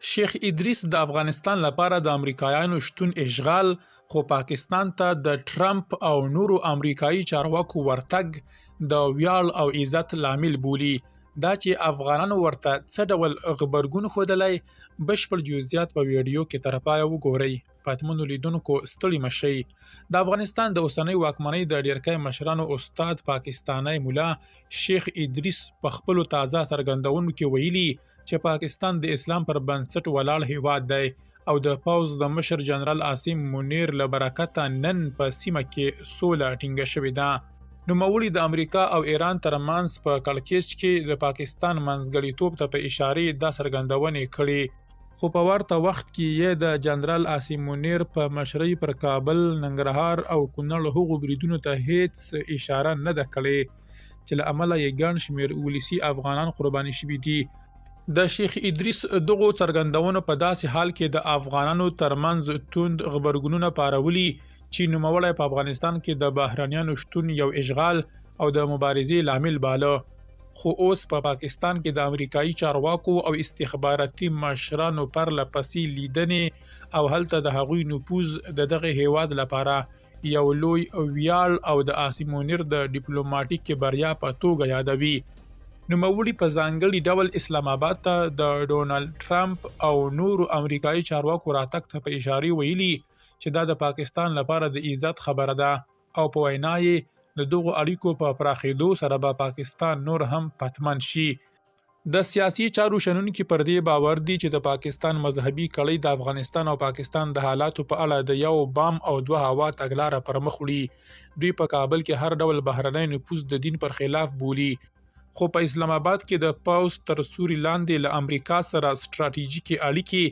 شیخ ادریس د افغانستان لپاره د امریکایانو شتون اشغال، خو پاکستان ته د ټرمپ او نورو امریکایي چارواکو ورتګ د ویاړ او عزت لامل بولي. دا چې افغانانو ورته څه ډول غبرګون ښودلی، بشپړ جزئیات په ویډیو کې تر پایه وګورئ. پاتمنو لیدونکو ستړي مشئ. د افغانستان د اوسنۍ واکمنۍ د ډیرکۍ مشرانو استاد پاکستانی مولا شیخ ادریس په خپلو تازه څرګندونو کې ویلي چې پاکستان د اسلام پر بنسټ ولاړ هیواد دی او د پوځ د مشر جنرال عاصم منیر له برکته نن په سیمه کې سوله ټینګه شوې ده. نوموړي د امریکا او ایران ترمنځ په کړکېچ کې د پاکستان منځګړیتوب ته په اشارې دا څرګندونې کړې، خو په ورته وخت کې یې د جنرال عاصم منیر په مشرۍ پر کابل، ننګرهار او کونړ هغو بریدونو ته هیڅ اشاره نه ده کړې چې له امله یې ګڼ شمېر ولسي افغانان قرباني شوي دي. د شیخ ادریس دغو څرګندونو په داسې حال کې د افغانانو ترمنځ توند غبرګونونه پارولي چې نوموړی په افغانستان کې د بهرنیانو شتون یو اشغال او د مبارزې لامل باله. خو اوس په پاکستان کې د امریکایي چارواکو او استخباراتي مشرانو پرله پسې لیدنې او هلته د هغوی نفوذ د دغه هیواد لپاره یو لوی ویاړ او د عاصم منیر د ډیپلوماټیک بریا په توګه یادوي. نوموړي په ځانګړي ډول اسلام آباد ته د ډونالد ټرمپ او نورو امریکایي چارواکو راتګ ته په اشارې ویلي چې دا د پاکستان لپاره د عزت خبره ده او په وینا یې د دغو اړیکو په پراخېدو سره به پاکستان نور هم پتمن شي. د سیاسي چارو شنونکي پر دې باور دي چې د پاکستان مذهبي کړۍ د افغانستان او پاکستان د حالاتو په اړه د یو بام او دوه هوا تګلاره پر مخ وړي. دوی په کابل کې هر ډول بهرنی نفوذ د دین پر خلاف بولي، خو په اسلام آباد کې د پوځ تر سوري لاندې له امریکا سره ستراتیژیکې اړیکې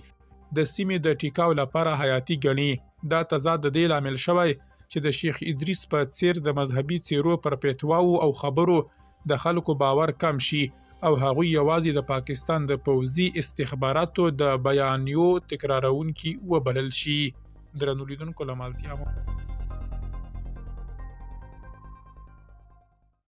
د سیمې د ټیکاو لپاره حیاتي ګڼي. دا تضاد د دې لامل شوی چې د شیخ ادریس په څیر د مذهبي څیرو پر پیتواو او خبرو د خلکو باور کم شي او هغوی یوازې د پاکستان د پوځي استخباراتو د بیانیو تکرارونکي وبلل شي. درنو لیدونکو له مالتیا مو